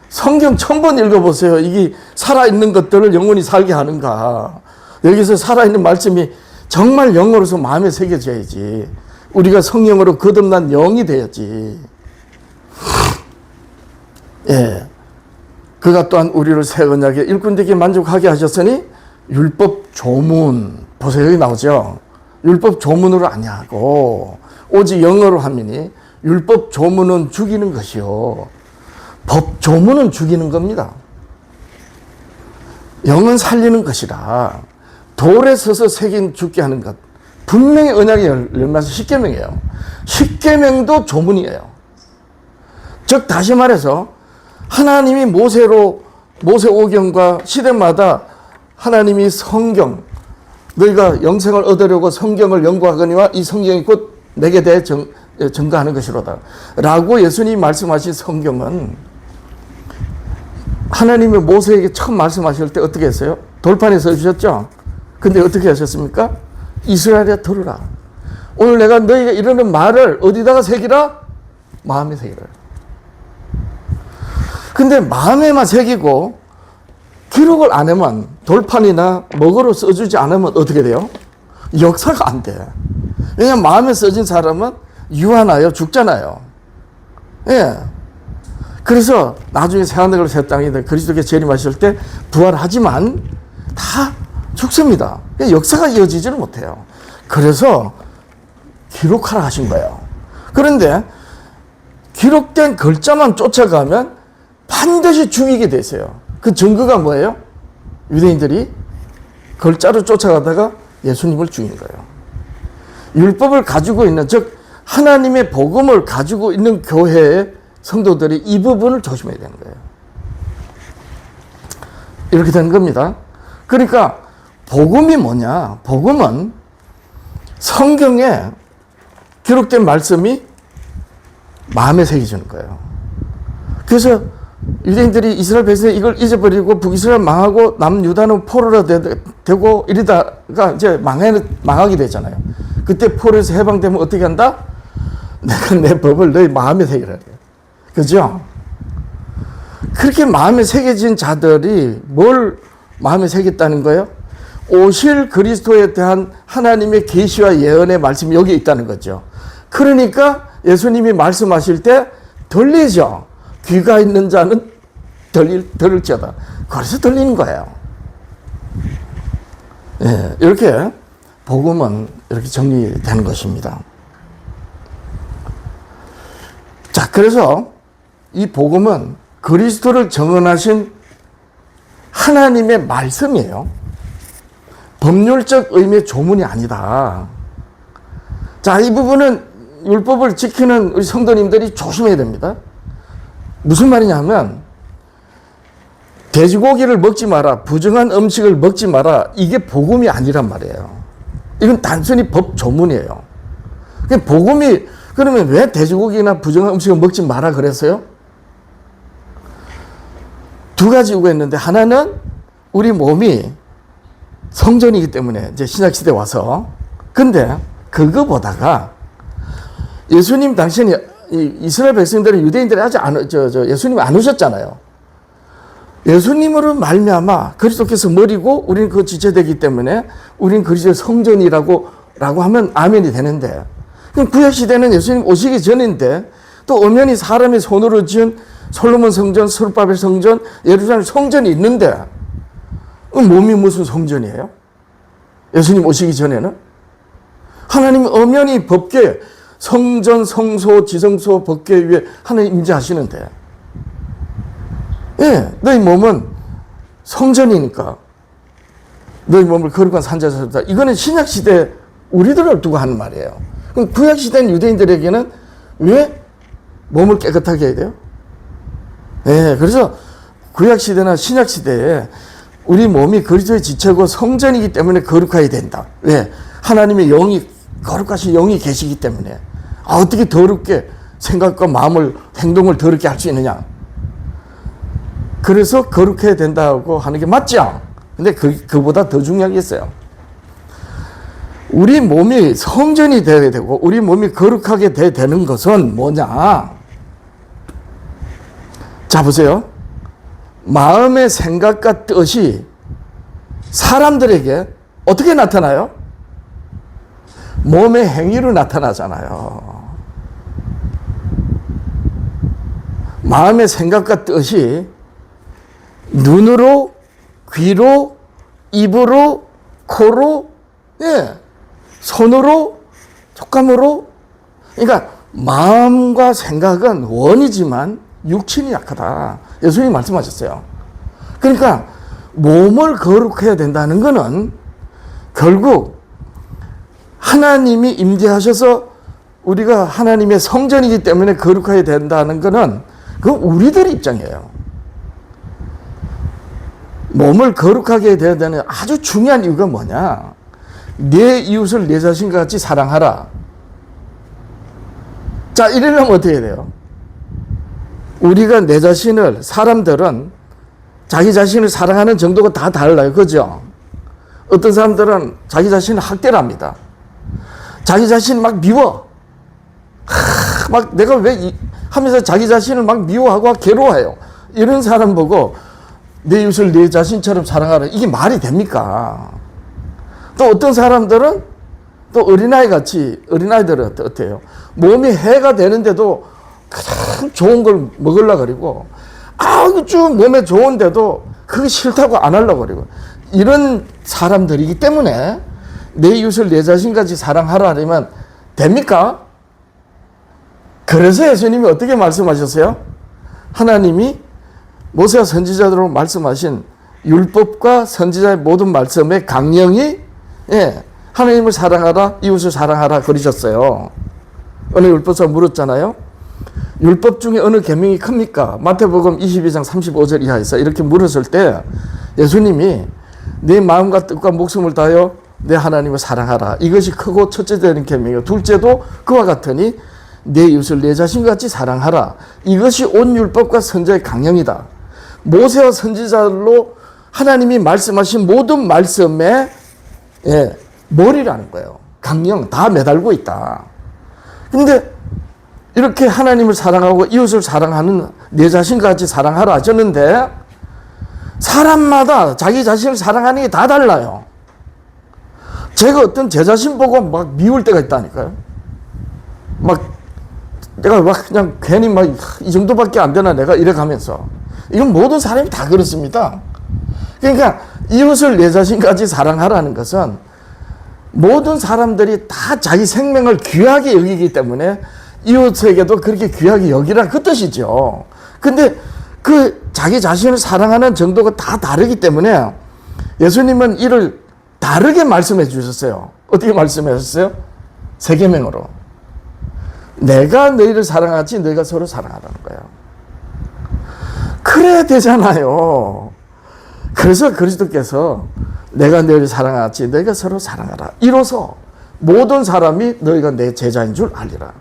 성경 1000번 읽어보세요. 이게 살아있는 것들을 영원히 살게 하는가. 여기서 살아있는 말씀이 정말 영으로서 마음에 새겨져야지. 우리가 성령으로 거듭난 영이 돼야지. 예. 그가 또한 우리를 새 언약의 일꾼되게 만족하게 하셨으니 율법 조문. 보세요. 여기 나오죠. 율법 조문으로 아니하고 오직 영어로 하미니 율법 조문은 죽이는 것이요. 법 조문은 죽이는 겁니다. 영은 살리는 것이라. 돌에 서서 새긴 죽게 하는 것. 분명히 언약의 열매에서 십계명이에요. 십계명도 조문이에요. 즉 다시 말해서 하나님이 모세 오경과 시대마다 하나님이 성경, 너희가 영생을 얻으려고 성경을 연구하거니와 이 성경이 곧 내게 대해 증거하는 것이로다 라고 예수님이 말씀하신 성경은 하나님이 모세에게 처음 말씀하실 때 어떻게 했어요? 돌판에 써주셨죠? 근데 어떻게 하셨습니까? 이스라엘에 들으라. 오늘 내가 너희가 이러는 말을 어디다가 새기라? 마음에 새기라. 근데 마음에만 새기고 기록을 안 하면, 돌판이나 먹으로 써주지 않으면 어떻게 돼요? 역사가 안 돼. 왜냐하면 마음에 써진 사람은 유한하여 죽잖아요. 예. 그래서 나중에 새하늘과 새 땅이 그리스도께 재림하실 때 부활하지만 다 죽습니다. 역사가 이어지지는 못해요. 그래서 기록하라 하신 거예요. 그런데 기록된 글자만 쫓아가면 반드시 죽이게 되세요. 그 증거가 뭐예요? 유대인들이 글자로 쫓아가다가 예수님을 죽인 거예요. 율법을 가지고 있는, 즉 하나님의 복음을 가지고 있는 교회의 성도들이 이 부분을 조심해야 되는 거예요. 이렇게 되는 겁니다. 그러니까 복음이 뭐냐? 복음은 성경에 기록된 말씀이 마음에 새겨지는 거예요. 그래서 유대인들이 이스라엘 백성이 이걸 잊어버리고 북이스라엘 망하고 남유다는 포로로 되고 이러다가 이제 망하게 되잖아요. 그때 포로에서 해방되면 어떻게 한다? 내가 내 법을 너희 마음에 새기라. 그죠? 그렇게 마음에 새겨진 자들이 뭘 마음에 새겼다는 거예요? 오실 그리스도에 대한 하나님의 계시와 예언의 말씀이 여기 있다는 거죠. 그러니까 예수님이 말씀하실 때 들리죠. 귀가 있는 자는 들을지어다. 그래서 들리는 거예요. 예, 이렇게 복음은 이렇게 정리되는 것입니다. 자, 그래서 이 복음은 그리스도를 정언하신 하나님의 말씀이에요. 법률적 의미의 조문이 아니다. 자, 이 부분은 율법을 지키는 우리 성도님들이 조심해야 됩니다. 무슨 말이냐면 돼지고기를 먹지 마라, 부정한 음식을 먹지 마라, 이게 복음이 아니란 말이에요. 이건 단순히 법 조문이에요. 복음이, 그러면 왜 돼지고기나 부정한 음식을 먹지 마라 그랬어요? 두 가지 이유가 있는데, 하나는 우리 몸이 성전이기 때문에 이제 신약시대 와서. 근데 그거보다가 예수님 당신이 이스라엘 백성들은 유대인들이 아직 예수님이 안 오셨잖아요. 예수님으로 말미암아 그리스도께서 머리고 우리는 그 지체되기 때문에 우리는 그리스도의 성전이라고 하면 아멘이 되는데, 구약 시대는 예수님 오시기 전인데 또 엄연히 사람이 손으로 지은 솔로몬 성전, 스룹바벨 성전, 예루살렘 성전이 있는데 몸이 무슨 성전이에요? 예수님 오시기 전에는 하나님이 엄연히 법궤, 성전, 성소, 지성소, 법궤 위에 하나님 임재하시는데, 예, 너희 몸은 성전이니까 너희 몸을 거룩한 산자에서 살다. 이거는 신약시대 우리들을 두고 하는 말이에요. 그럼 구약시대는 유대인들에게는 왜 몸을 깨끗하게 해야 돼요? 예, 그래서 구약시대나 신약시대에 우리 몸이 그리스도의 지체고 성전이기 때문에 거룩해야 된다. 왜? 하나님의 영이, 거룩하신 영이 계시기 때문에. 어떻게 더럽게 생각과 마음을, 행동을 더럽게 할 수 있느냐. 그래서 거룩해야 된다고 하는 게 맞죠? 근데 그보다 더 중요한 게 있어요. 우리 몸이 성전이 되어야 되고 우리 몸이 거룩하게 되어야 되는 것은 뭐냐? 자, 보세요. 마음의 생각과 뜻이 사람들에게 어떻게 나타나요? 몸의 행위로 나타나잖아요. 마음의 생각과 뜻이 눈으로, 귀로, 입으로, 코로, 예, 손으로, 촉감으로. 그러니까 마음과 생각은 원이지만 육신이 약하다. 예수님이 말씀하셨어요. 그러니까 몸을 거룩해야 된다는 것은 결국 하나님이 임재하셔서 우리가 하나님의 성전이기 때문에 거룩해야 된다는 것은 그건 우리들 입장이에요. 몸을 거룩하게 돼야 되는 아주 중요한 이유가 뭐냐? 내 이웃을 내 자신과 같이 사랑하라. 자, 이러려면 어떻게 해야 돼요? 우리가 내 자신을, 사람들은 자기 자신을 사랑하는 정도가 다 달라요. 그죠? 어떤 사람들은 자기 자신을 학대를 합니다. 자기 자신을 막 미워. 막 내가 왜 하면서 자기 자신을 막 미워하고 괴로워해요. 이런 사람 보고 내 이웃을 내 자신처럼 사랑하라. 이게 말이 됩니까? 또 어떤 사람들은 또 어린아이들은 어때요? 몸이 해가 되는데도 그냥 좋은 걸 먹으려고 그러고, 아주 몸에 좋은데도 그게 싫다고 안 하려고 그러고, 이런 사람들이기 때문에 내 이웃을 내 자신같이 사랑하라 하면 됩니까? 그래서 예수님이 어떻게 말씀하셨어요? 하나님이 모세와 선지자들로 말씀하신 율법과 선지자의 모든 말씀의 강령이 하나님을 사랑하라, 이웃을 사랑하라 그러셨어요. 어느 율법사가 물었잖아요. 율법 중에 어느 계명이 큽니까? 마태복음 22장 35절 이하에서 이렇게 물었을 때 예수님이 내 마음과 뜻과 목숨을 다하여 내 하나님을 사랑하라. 이것이 크고 첫째 되는 계명이요. 둘째도 그와 같으니 내 이웃을 내 자신같이 사랑하라. 이것이 온 율법과 선지자의 강령이다. 모세와 선지자로 하나님이 말씀하신 모든 말씀의 머리라는 거예요. 강령 다 매달고 있다. 근데 이렇게 하나님을 사랑하고 이웃을 사랑하는 내 자신같이 사랑하라 하셨는데 사람마다 자기 자신을 사랑하는 게 다 달라요. 제가 어떤 제 자신 보고 막 미울 때가 있다니까요. 내가 막 그냥 괜히 막 이 정도밖에 안 되나 내가 이래 가면서. 이건 모든 사람이 다 그렇습니다. 그러니까 이웃을 내 자신까지 사랑하라는 것은 모든 사람들이 다 자기 생명을 귀하게 여기기 때문에 이웃에게도 그렇게 귀하게 여기라 그 뜻이죠. 근데 그 자기 자신을 사랑하는 정도가 다 다르기 때문에 예수님은 이를 다르게 말씀해 주셨어요. 어떻게 말씀하셨어요? 세 계명으로. 내가 너희를 사랑하지 너희가 서로 사랑하라는 거예요. 그래야 되잖아요. 그래서 그리스도께서 내가 너희를 사랑하지 너희가 서로 사랑하라. 이로써 모든 사람이 너희가 내 제자인 줄 알리라.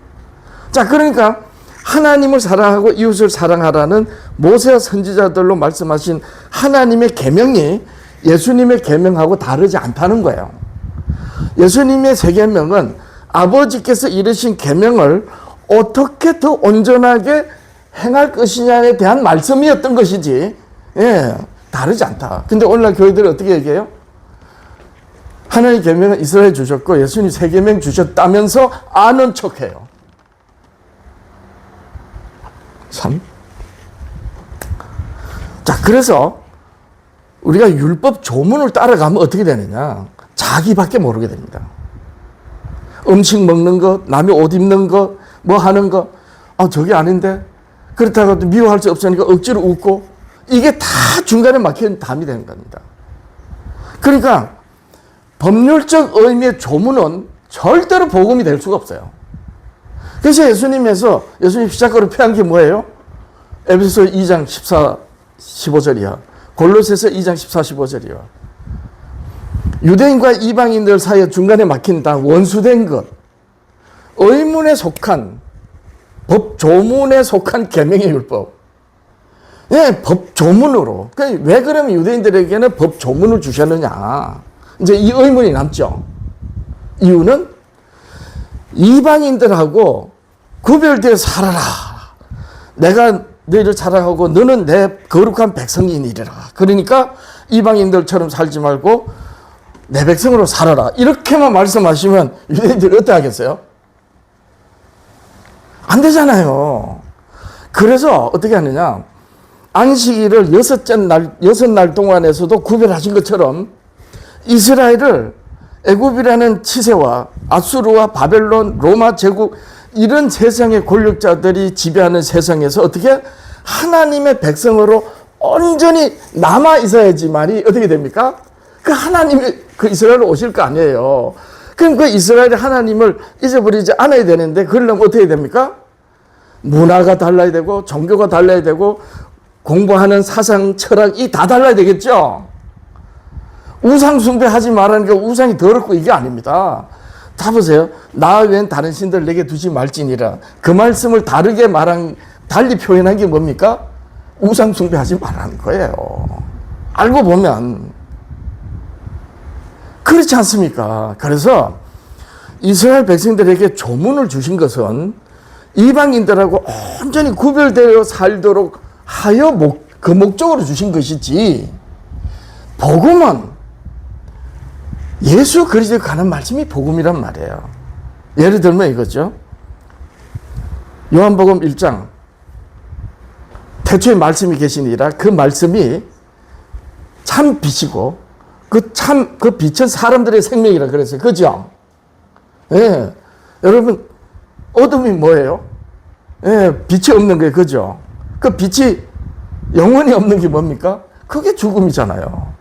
자, 그러니까 하나님을 사랑하고 이웃을 사랑하라는 모세와 선지자들로 말씀하신 하나님의 계명이 예수님의 계명하고 다르지 않다는 거예요. 예수님의 세 계명은 아버지께서 이르신 계명을 어떻게 더 온전하게 행할 것이냐에 대한 말씀이었던 것이지, 다르지 않다. 근데 오늘날 교회들이 어떻게 얘기해요? 하나님의 계명은 이스라엘 주셨고 예수님 세 계명 주셨다면서 아는 척해요. 참. 자, 그래서 우리가 율법 조문을 따라가면 어떻게 되느냐? 자기밖에 모르게 됩니다. 음식 먹는 것, 남의 옷 입는 것, 뭐 하는 것, 저게 아닌데? 그렇다고 미워할 수 없으니까 억지로 웃고, 이게 다 중간에 막힌 담이 되는 겁니다. 그러니까 법률적 의미의 조문은 절대로 복음이 될 수가 없어요. 그래서 예수님 시작으로 표한 게 뭐예요? 에베소 2장 14, 15절 이하, 골로새서 2장 14, 15절 이하. 유대인과 이방인들 사이에 중간에 막힌 다 원수된 것, 의문에 속한, 법 조문에 속한 계명의 율법. 법 조문으로. 왜 그러면 유대인들에게는 법 조문을 주셨느냐? 이제 이 의문이 남죠. 이유는 이방인들하고 구별되어 살아라. 내가 너희를 사랑하고 너는 내 거룩한 백성이니라. 그러니까 이방인들처럼 살지 말고 내 백성으로 살아라. 이렇게만 말씀하시면 유대인들이 어떻게 하겠어요? 안 되잖아요. 그래서 어떻게 하느냐? 안식일을 여섯 날 동안에서도 구별하신 것처럼 이스라엘을 애굽이라는 치세와 아수르와 바벨론, 로마 제국 이런 세상의 권력자들이 지배하는 세상에서 어떻게 하나님의 백성으로 온전히 남아 있어야지만이 어떻게 됩니까? 그 하나님이 그 이스라엘로 오실 거 아니에요. 그럼 그 이스라엘이 하나님을 잊어버리지 않아야 되는데 그러려면 어떻게 됩니까? 문화가 달라야 되고 종교가 달라야 되고 공부하는 사상 철학이 다 달라야 되겠죠. 우상 숭배하지 말라는 게 우상이 더럽고 이게 아닙니다. 다 보세요. 나 외엔 다른 신들 내게 두지 말지니라. 그 말씀을 다르게 달리 표현한 게 뭡니까? 우상 숭배하지 말라는 거예요. 알고 보면 그렇지 않습니까? 그래서 이스라엘 백성들에게 조문을 주신 것은 이방인들하고 온전히 구별되어 살도록 하여 그 목적으로 주신 것이지, 복음은 예수 그리스도에 관한 말씀이 복음이란 말이에요. 예를 들면 이거죠. 요한복음 1장 태초에 말씀이 계시니라. 그 말씀이 참 빛이고 그 빛은 사람들의 생명이라 그랬어요. 그죠? 예. 여러분, 어둠이 뭐예요? 예, 빛이 없는 거예요. 그죠? 그 빛이 영원히 없는 게 뭡니까? 그게 죽음이잖아요.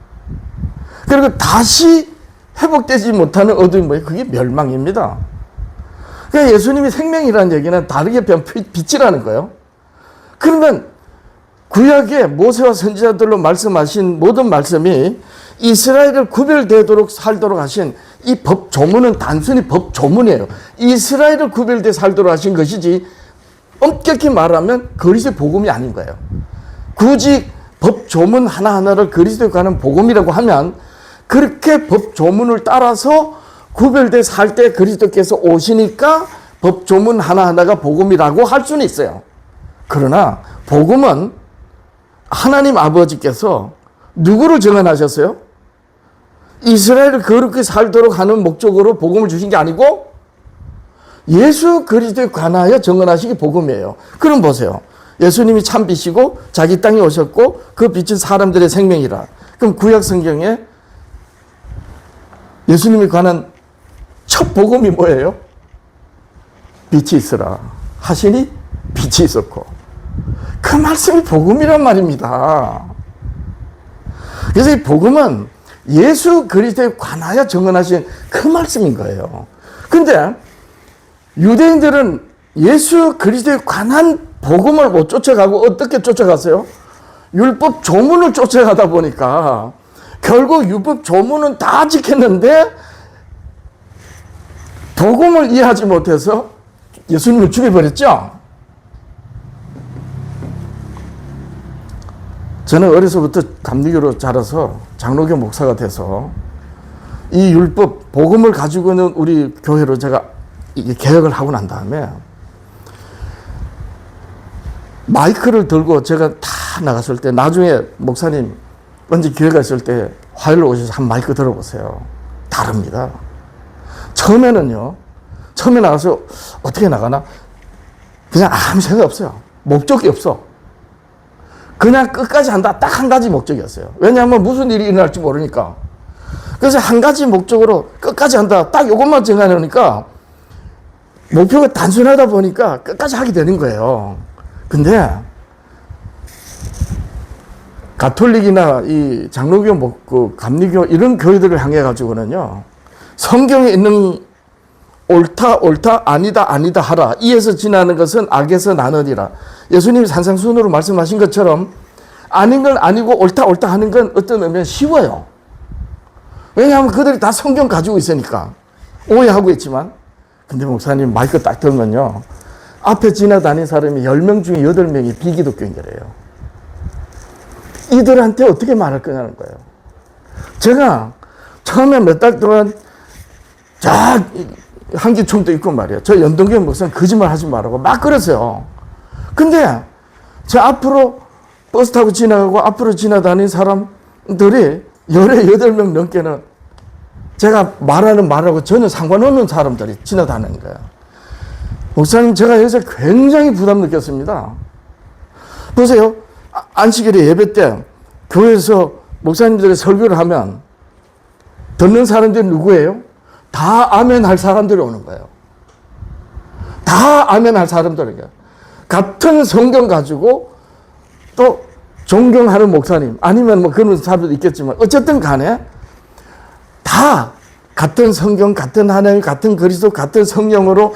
그리고 다시 회복되지 못하는 어둠이 뭐예요? 그게 멸망입니다. 그러니까 예수님이 생명이라는 얘기는 다르게 변 빛이라는 거예요. 그러면 구약의 모세와 선지자들로 말씀하신 모든 말씀이 이스라엘을 구별되도록 살도록 하신 이 법 조문은 단순히 법 조문이에요. 이스라엘을 구별돼 살도록 하신 것이지, 엄격히 말하면 그리스도의 복음이 아닌 거예요. 굳이 법 조문 하나하나를 그리스도에 관한 복음이라고 하면 그렇게 법 조문을 따라서 구별돼 살 때 그리스도께서 오시니까 법 조문 하나하나가 복음이라고 할 수는 있어요. 그러나 복음은 하나님 아버지께서 누구를 정언하셨어요? 이스라엘을 거룩히 살도록 하는 목적으로 복음을 주신 게 아니고 예수 그리스도에 관하여 정언하신 게 복음이에요. 그럼 보세요. 예수님이 참 빛이고 자기 땅에 오셨고 그 빛은 사람들의 생명이라. 그럼 구약 성경에 예수님에 관한 첫 복음이 뭐예요? 빛이 있으라 하시니 빛이 있었고, 그 말씀이 복음이란 말입니다. 그래서 이 복음은 예수 그리스도에 관하여 정언하신 그 말씀인 거예요. 그런데 유대인들은 예수 그리스도에 관한 복음을 못 쫓아가고 어떻게 쫓아갔어요? 율법 조문을 쫓아가다 보니까 결국 율법 조문은 다 지켰는데 복음을 이해하지 못해서 예수님을 죽여버렸죠. 저는 어려서부터 감리교로 자라서 장로교 목사가 돼서 이 율법, 복음을 가지고는 우리 교회로 제가 이게 개혁을 하고 난 다음에 마이크를 들고 제가 다 나갔을 때, 나중에 목사님 언제 기회가 있을 때 화요일로 오셔서 한 마이크 들어보세요. 다릅니다. 처음에 나가서 어떻게 나가나? 그냥 아무 생각 없어요. 목적이 없어. 그냥 끝까지 한다. 딱 한 가지 목적이었어요. 왜냐하면 무슨 일이 일어날지 모르니까. 그래서 한 가지 목적으로 끝까지 한다. 딱 이것만 정해놓으니까 목표가 단순하다 보니까 끝까지 하게 되는 거예요. 근데 가톨릭이나 이 장로교, 그 감리교 이런 교회들을 향해 가지고는요, 성경에 있는 옳다 아니다 하라, 이에서 지나는 것은 악에서 나느니라. 예수님이 산상수훈으로 말씀하신 것처럼 아닌 건 아니고 옳다 하는 건 어떤 의미는 쉬워요. 왜냐하면 그들이 다 성경 가지고 있으니까 오해하고 있지만. 근데 목사님 마이크 딱 들면요, 앞에 지나다닌 사람이 10명 중에 8명이 비기독교인이래요. 이들한테 어떻게 말할 거냐는 거예요. 제가 처음에 몇 달 동안 한기총도 있고 말이에요. 저 연동교 목사는 거짓말 하지 말라고 막 그랬어요. 근데 저 앞으로 버스 타고 지나가고 앞으로 지나다닌 사람들이 18명 넘게는 제가 말하는 말하고 전혀 상관없는 사람들이 지나다니는 거예요. 목사님, 제가 여기서 굉장히 부담 느꼈습니다. 보세요. 안식일에 예배 때 교회에서 목사님들이 설교를 하면 듣는 사람들이 누구예요? 다 아멘 할 사람들이 오는 거예요. 다 아멘 할 사람들이에요. 같은 성경 가지고 또 존경하는 목사님, 아니면 뭐 그런 사람도 있겠지만, 어쨌든 간에 다 같은 성경, 같은 하나님, 같은 그리스도, 같은 성령으로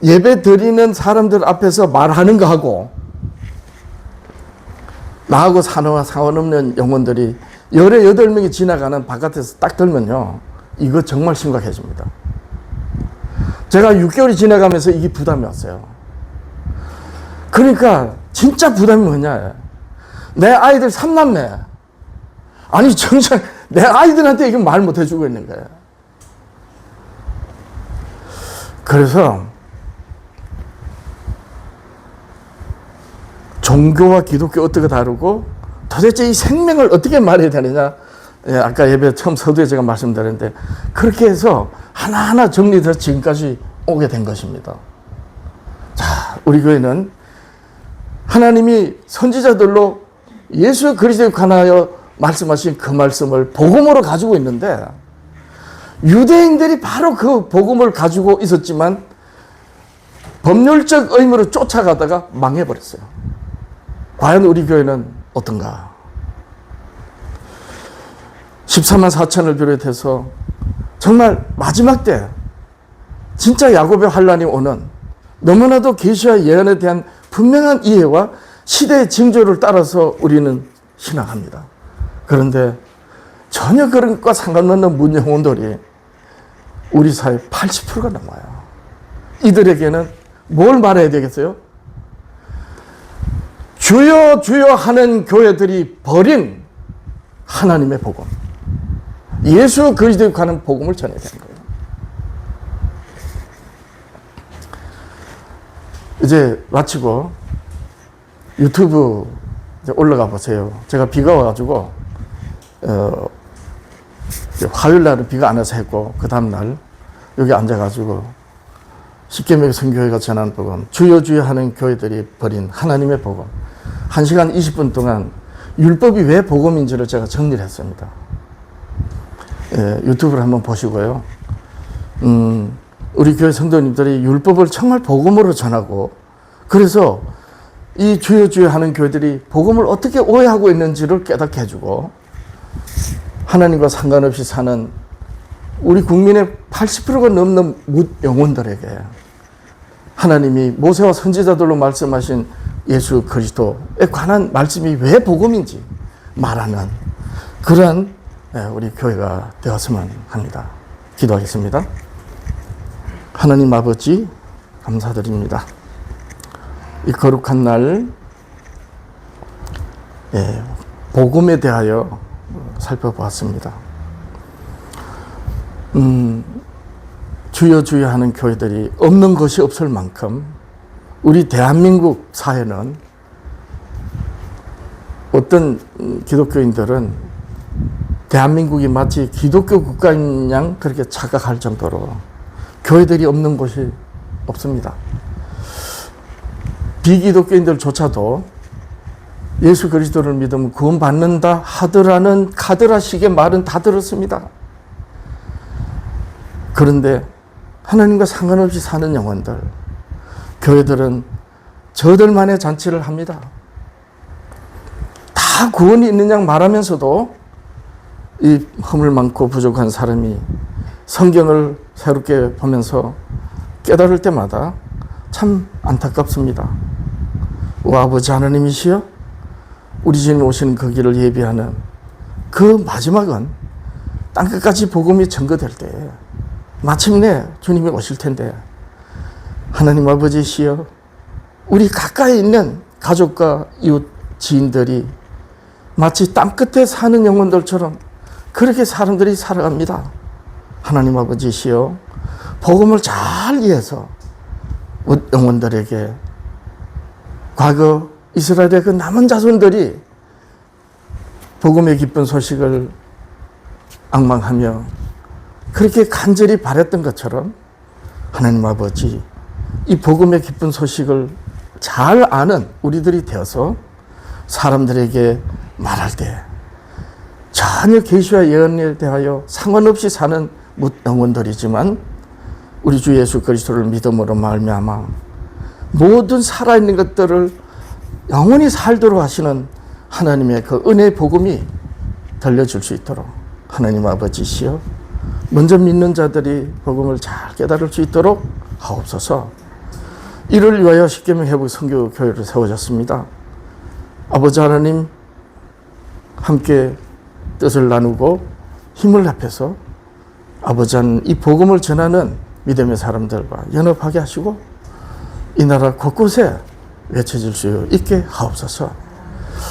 예배 드리는 사람들 앞에서 말하는 거하고 나하고 상관없는 영혼들이 18명이 지나가는 바깥에서 딱 들면요, 이거 정말 심각해집니다. 제가 6개월이 지나가면서 이게 부담이 왔어요. 그러니까 진짜 부담이 뭐냐, 내 아이들 3남매, 아니 정작 내 아이들한테 이거 말 못 해주고 있는 거예요. 그래서 종교와 기독교 어떻게 다르고 도대체 이 생명을 어떻게 말해야 되느냐, 아까 예배 처음 서두에 제가 말씀드렸는데 그렇게 해서 하나하나 정리돼서 지금까지 오게 된 것입니다. 자, 우리 교회는 하나님이 선지자들로 예수 그리스도에 관하여 말씀하신 그 말씀을 복음으로 가지고 있는데, 유대인들이 바로 그 복음을 가지고 있었지만 법률적 의무로 쫓아가다가 망해버렸어요. 과연 우리 교회는 어떤가? 14만 4천을 비롯해서 정말 마지막 때 진짜 야곱의 환란이 오는, 너무나도 계시와 예언에 대한 분명한 이해와 시대의 징조를 따라서 우리는 신앙합니다. 그런데 전혀 그런 것과 상관없는 문영혼들이 우리 사회 80%가 넘어요. 이들에게는 뭘 말해야 되겠어요? 주여 주여 하는 교회들이 버린 하나님의 복음, 예수 그리스도에 관한 복음을 전해야 되는 거예요. 이제 마치고 유튜브 이제 올라가 보세요. 제가 비가 와가지고 화요일 날은 비가 안 와서 했고, 그 다음날 여기 앉아가지고 십계명 선교회가 전하는 복음, 주여 주여 하는 교회들이 버린 하나님의 복음, 1시간 20분 동안 율법이 왜 복음인지를 제가 정리를 했습니다. 유튜브를 한번 보시고요. 우리 교회 성도님들이 율법을 정말 복음으로 전하고, 그래서 이 주여 주여 하는 교회들이 복음을 어떻게 오해하고 있는지를 깨닫게 해주고, 하나님과 상관없이 사는 우리 국민의 80%가 넘는 영혼들에게 하나님이 모세와 선지자들로 말씀하신 예수 그리스도에 관한 말씀이 왜 복음인지 말하는 그러한 우리 교회가 되었으면 합니다. 기도하겠습니다. 하나님 아버지, 감사드립니다. 이 거룩한 날 복음에 대하여 살펴보았습니다. 주여 주여 하는 교회들이 없는 것이 없을 만큼 우리 대한민국 사회는, 어떤 기독교인들은 대한민국이 마치 기독교 국가인 양 그렇게 착각할 정도로 교회들이 없는 곳이 없습니다. 비기독교인들조차도 예수 그리스도를 믿으면 구원받는다 하더라는 카드라식의 말은 다 들었습니다. 그런데 하나님과 상관없이 사는 영혼들, 교회들은 저들만의 잔치를 합니다. 다 구원이 있는 양 말하면서도 이 허물 많고 부족한 사람이 성경을 새롭게 보면서 깨달을 때마다 참 안타깝습니다. 오 아버지 하나님이시여, 우리 주님 오시는 그 길을 예비하는 그 마지막은 땅끝까지 복음이 전거될 때 마침내 주님이 오실 텐데, 하나님 아버지시여, 우리 가까이 있는 가족과 이웃 지인들이 마치 땅끝에 사는 영혼들처럼 그렇게 사람들이 살아갑니다. 하나님 아버지시여, 복음을 잘 이해해서 영혼들에게 과거 이스라엘의 그 남은 자손들이 복음의 기쁜 소식을 앙망하며 그렇게 간절히 바랬던 것처럼, 하나님 아버지, 이 복음의 기쁜 소식을 잘 아는 우리들이 되어서 사람들에게 말할 때 전혀 계시와 예언에 대하여 상관없이 사는 영혼들이지만 우리 주 예수 그리스도를 믿음으로 말미암아 모든 살아있는 것들을 영원히 살도록 하시는 하나님의 그 은혜의 복음이 들려줄 수 있도록 하나님 아버지시여, 먼저 믿는 자들이 복음을 잘 깨달을 수 있도록 하옵소서. 이를 위하여 십계명 회복 선교교회를 세워졌습니다. 아버지 하나님 함께 뜻을 나누고 힘을 합해서 아버지 하나님 이 복음을 전하는 믿음의 사람들과 연합하게 하시고 이 나라 곳곳에 외쳐질 수 있게 하옵소서.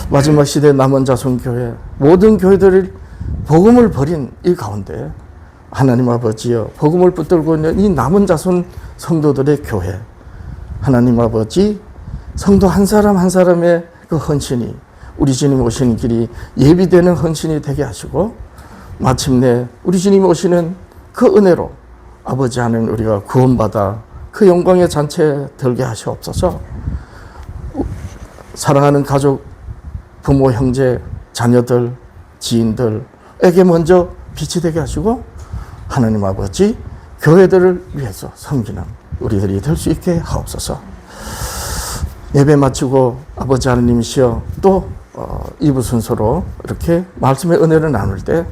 마지막 시대 남은 자손 교회 모든 교회들이 복음을 버린 이 가운데 하나님 아버지여 복음을 붙들고 있는 이 남은 자손 성도들의 교회 하나님 아버지 성도 한 사람 한 사람의 그 헌신이 우리 주님 오시는 길이 예비되는 헌신이 되게 하시고 마침내 우리 주님 오시는 그 은혜로 아버지 하나님 우리가 구원받아 그 영광의 잔치에 들게 하시옵소서. 사랑하는 가족, 부모, 형제, 자녀들, 지인들에게 먼저 빛이 되게 하시고 하나님 아버지 교회들을 위해서 섬기는 우리들이 될 수 있게 하옵소서. 예배 마치고 아버지 하나님이시여 또 2부 순서로 이렇게 말씀의 은혜를 나눌 때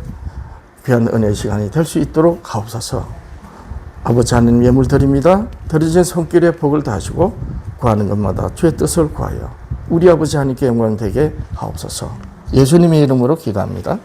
귀한 은혜의 시간이 될 수 있도록 하옵소서. 아버지 하나님 예물 드립니다. 드려진 손길에 복을 다하시고 구하는 것마다 주의 뜻을 구하여 우리 아버지 하나님께 영광 되게 하옵소서. 예수님의 이름으로 기도합니다.